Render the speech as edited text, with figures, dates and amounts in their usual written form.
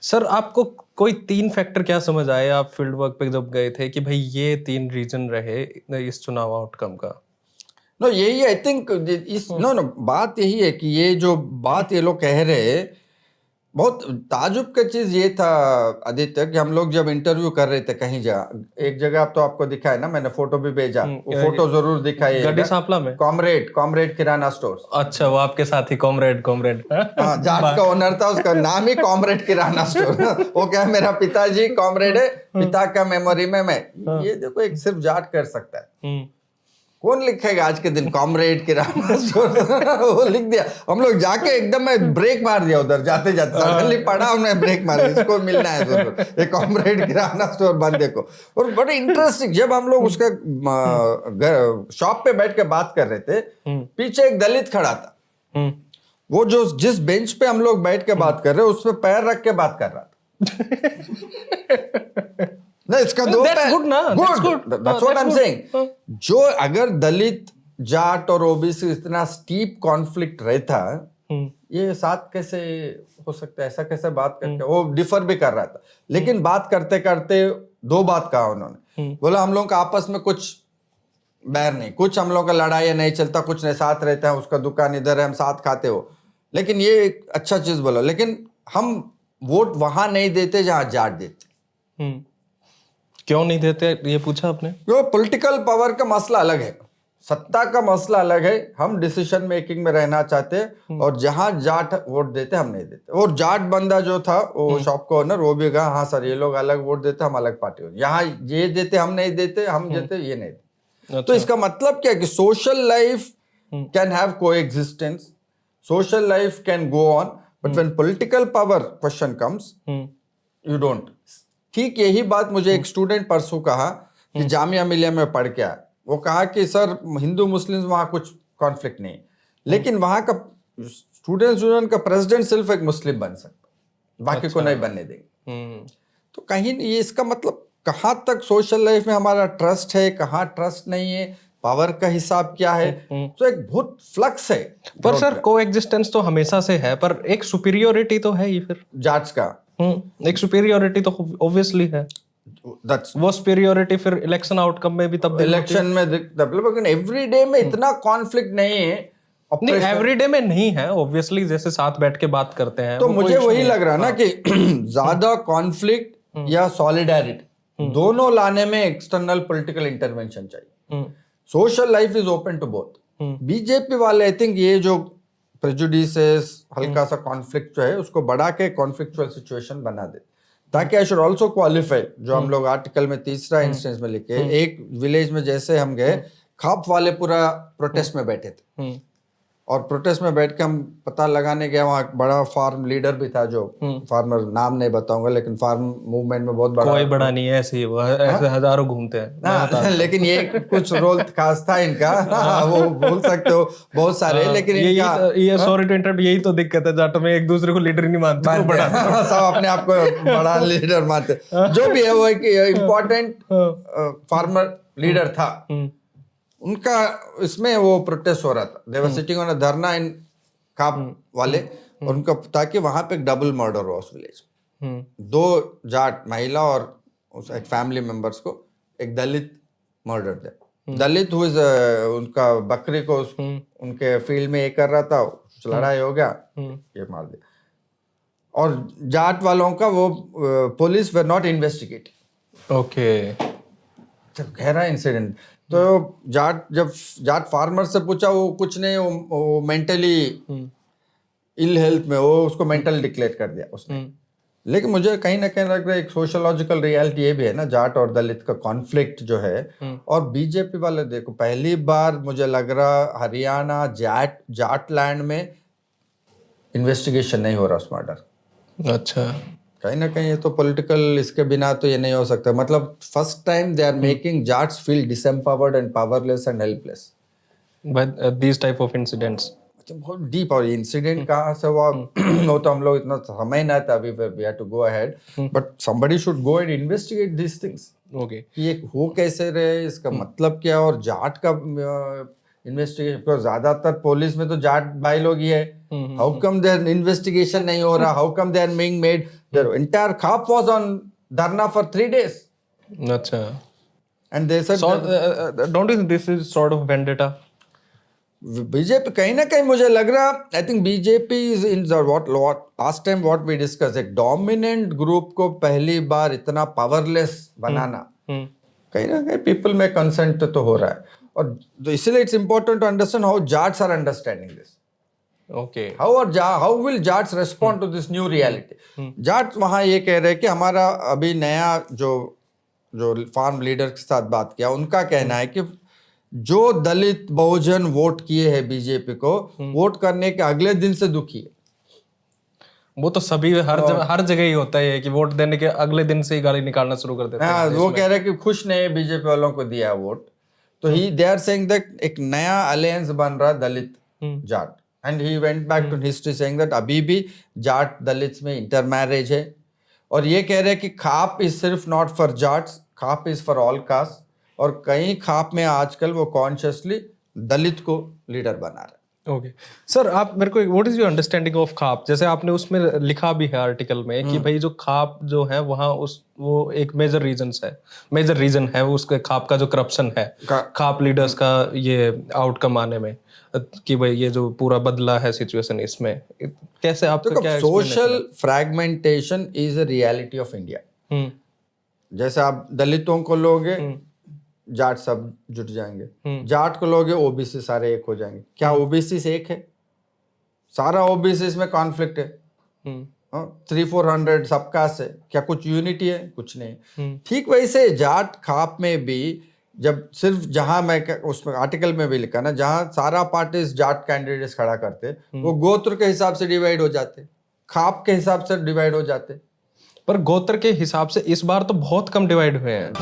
Sir आपको कोई 3 factor क्या समझ आए आप फील्ड वर्क पे जब गए थे कि भाई ये 3 रीज़न रहे इस चुनाव आउटकम का? नो यही आई थिंक इस नो नो बात यही है कि ये जो बात ये लोग कह रहे हैं, बहुत ताजुब का चीज ये था आदित्य कि हम लोग जब इंटरव्यू कर रहे थे कहीं एक जगह तो आपको दिखाया ना, मैंने फोटो भी भेजा, वो फोटो जरूर गड्डी दिखाइएगा। सांपला में? कॉमरेड कॉमरेड किराना स्टोर। अच्छा, वो आपके साथ ही कॉमरेड हाँ, जाट का ओनर था, उसका नाम ही कॉमरेड किराना स्टोर। वो क्या, मेरा पिताजी कॉमरेड है, पिता का मेमोरी में मैं। ये देखो, एक सिर्फ जाट कर सकता है। कौन लिखेगा आज के दिन कॉमरेड किराना स्टोर? वो लिख दिया, हम लोग जाके एकदम में ब्रेक मार दिया उधर जाते जाते, सडनली पढ़ा हमने, ब्रेक मार दिया, इसको मिलना है जरूर, ये कॉमरेड किराना स्टोर बंदे को। और बड़े इंटरेस्टिंग, जब हम लोग उसका शॉप पे बैठ के बात कर रहे थे, पीछे एक दलित खड़ा था। वो जो जिस बेंच पे हम लोग बैठ के बात कर रहे, उस पे पैर रख के बात कर रहा था। नहीं, इसका दो पैर, गुड ना, good, that's what I am saying. जो अगर दलित, जाट और ओबीसी इतना स्टीप कॉन्फ्लिक्ट रहता, ये साथ कैसे हो सकता है? ऐसा कैसे बात करते? वो डिफर भी कर रहा था, लेकिन बात करते करते दो बात कहा उन्होंने। बोला हम लोग का आपस में कुछ बैर नहीं, कुछ हम लोग का लड़ाई नहीं चलता, कुछ नहीं, साथ रहता है, उसका दुकान इधर है, हम साथ खाते हो। लेकिन ये एक अच्छा चीज बोला, लेकिन हम वोट वहां नहीं देते जहां जाट देते। क्यों नहीं देते, ये पूछा आपने? जो पॉलिटिकल पावर का मसला अलग है, सत्ता का मसला अलग है। हम डिसीजन मेकिंग में रहना चाहते हैं, और जहां जाट वोट देते हम नहीं देते। और जाट बंदा जो था, वो शॉप का ओनर, वो भी कहा हाँ सर, ये लोग अलग वोट देते, हम अलग पार्टी हो, यहाँ ये देते हम नहीं देते, हम देते ये नहीं देते। तो इसका मतलब क्या है कि social life can have coexistence, social life can go on, but when political power question comes, you don't. ठीक यही बात मुझे एक स्टूडेंट परसों कहा कि जामिया मिलिया में पढ़ के आया। वो कहा कि सर हिंदू मुस्लिम वहां कुछ कॉन्फ्लिक्ट नहीं, लेकिन वहां का स्टूडेंट यूनियन का प्रेसिडेंट सिर्फ एक मुस्लिम बन सकता, बाकी को नहीं बनने देंगे। तो कहीं ये इसका मतलब कहाँ तक सोशल लाइफ में हमारा ट्रस्ट है, कहाँ ट्रस्ट नहीं है, पावर का हिसाब क्या है, तो एक बहुत फ्लक्स है। पर सर कोएग्जिस्टेंस तो हमेशा से है, पर एक सुपीरियोरिटी तो है ही फिर जाट्स का। एक सुपीरियोरिटी तो ऑब्वियसली है। वो सुपीरियोरिटी फिर इलेक्शन आउटकम में भी तब इलेक्शन में दिखता, लेकिन एवरीडे में इतना कॉन्फ्लिक्ट नहीं है। नहीं, एवरीडे में नहीं है ऑब्वियसली, जैसे साथ बैठ के बात करते हैं तो मुझे वही लग रहा ना कि ज्यादा कॉन्फ्लिक्ट या सॉलिडारिटी दोनों लाने में एक्सटर्नल पॉलिटिकल इंटरवेंशन चाहिए। Social life is open to both. BJP वाले आई थिंक ये जो प्रेजुडिसेस, हल्का सा कॉन्फ्लिक्ट जो है, उसको बढ़ा के कॉन्फ्लिक्चुअल सिचुएशन बना दे, ताकि आई शुड ऑल्सो क्वालिफाई। जो हम लोग आर्टिकल में तीसरा इंस्टेंस में लिखे, एक विलेज में जैसे हम गए, खाप वाले पूरा प्रोटेस्ट में बैठे थे, और प्रोटेस्ट में बैठ के हम पता लगाने गए, वहाँ बड़ा फार्म लीडर भी था, जो फार्मर, नाम नहीं बताऊंगा, लेकिन फार्म मूवमेंट में बहुत बड़ा, कोई बड़ा नहीं है, ऐसे ही वो ऐसे हजारों घूमते हैं। लेकिन ये कुछ रोल खास था इनका। वो बोल सकते हो बहुत सारे, लेकिन ये सॉरी टू इंटरप्ट, यही तो दिक्कत है जाट में, एक दूसरे को लीडर नहीं मानते, सब अपने आप को बड़ा लीडर मानते। जो भी है वो एक इम्पोर्टेंट फार्मर लीडर था, उनका इसमें वो प्रोटेस्ट हो रहा था, दे वर सिटिंग ऑन अ धरना इन खाप वाले, और उनका, ताकि वहां पे एक डबल मर्डर हुआ उस विलेज में। 2 जाट महिला और उस एक फैमिली मेंबर्स को एक दलित मर्डर दिया। दलित हुई उनका बकरी को उनके फील्ड में ये कर रहा था, लड़ाई हो गया, ये मार दिया। और जाट वालों का वो police were not investigate. Okay, गहरा इंसिडेंट। तो जब जाट फार्मर से पूछा, वो कुछ नहीं, वो मेंटली इल हेल्थ में, वो उसको मेंटल डिक्लेयर कर दिया उसने। लेकिन मुझे कहीं ना कहीं लग रहा है एक सोशियोलॉजिकल रियलिटी ये भी है ना, जाट और दलित का कॉन्फ्लिक्ट जो है। और बीजेपी वाले देखो, पहली बार मुझे लग रहा हरियाणा जाट लैंड में इन्वेस्टिगेशन नहीं हो रहा उस मर्डर। अच्छा, कहीं ना कहीं ये तो पॉलिटिकल, इसके बिना तो ये नहीं हो सकता। मतलब first time they are making Jats feel disempowered and powerless and helpless by these type of incidents. बहुत डीप। और इंसिडेंट कहाँ से हुआ वो तो हम लोग इतना समय ना था, अभी we have to go ahead, but somebody should go and investigate this things. Okay, कि ये हो कैसे रहे, इसका मतलब क्या, और जाट का इन्वेस्टिगेशन, बिकॉज ज्यादातर पुलिस में तो जाट भाई लोग ही है। हाउ कम देयर इन्वेस्टिगेशन नहीं हो रहा, how come they are being made Their entire khap was on dharna for 3 days. अच्छा. And they said So, don't you think this is sort of vendetta? BJP कहीं ना कहीं मुझे लग रहा, I think BJP is in what last time what we discuss, एक dominant group को पहली बार इतना पावरलेस बनाना, कहीं ना कहीं पीपल में कंसेंट तो हो रहा है. और इसलिए it's important to understand how Jats are understanding this. Okay. How will Jats respond to this new reality. Jats वहां ये कह रहे हैं कि हमारा अभी नया जो फार्म लीडर के साथ बात किया, उनका कहना है कि जो दलित बहुजन वोट किए हैं बीजेपी को, वोट करने के अगले दिन से दुखी है. वो तो सभी हर जगह ही होता है कि वोट देने के अगले दिन से ही गाली निकालना शुरू कर देते हैं. हाँ, वो कह रहे हैं कि खुश नहीं है बीजेपी वालों को दिया है वोट. तो दे आर सेइंग दैट एक नया अलायंस बन रहा Dalit Jat. And he went back to history saying that अभी भी जाट दलित में इंटरमैरिज है. और ये कह रहे हैं कि खाप इज सिर्फ not for Jats, khap is for all cast. और कई खाप में आजकल वो कॉन्शियसली दलित को लीडर बना रहे हैं. ओके सर, आप मेरे को what is your understanding of khap? जैसे आपने उसमें लिखा भी है आर्टिकल में कि भाई जो खाप जो है वहाँ वो एक मेजर रीजन है उसके खाप का जो करप्शन है, खाप लीडर्स का ये आउटकम आने में, कि भाई ये जो पूरा बदला है सिचुएशन, इसमें कैसे आपका क्या social fragmentation is a reality of India. जैसे आप दलितों को लोगे, जाट सब जुट जाएंगे. जाट को लोगे, ओबीसी सारे एक हो जाएंगे. क्या ओबीसी से एक है? सारा ओबीसी में कॉन्फ्लिक्ट है. 300-400 सबका से क्या कुछ यूनिटी है? कुछ नहीं. ठीक वैसे जाट खाप में भी, जब सिर्फ जहां मैं उसमें आर्टिकल में भी लिखा ना, जहां सारा पार्टीज जाट कैंडिडेट्स खड़ा करते, वो गोत्र के हिसाब से डिवाइड हो जाते, खाप के हिसाब से डिवाइड हो जाते. पर गोत्र के हिसाब से इस बार तो बहुत कम डिवाइड हुए हैं.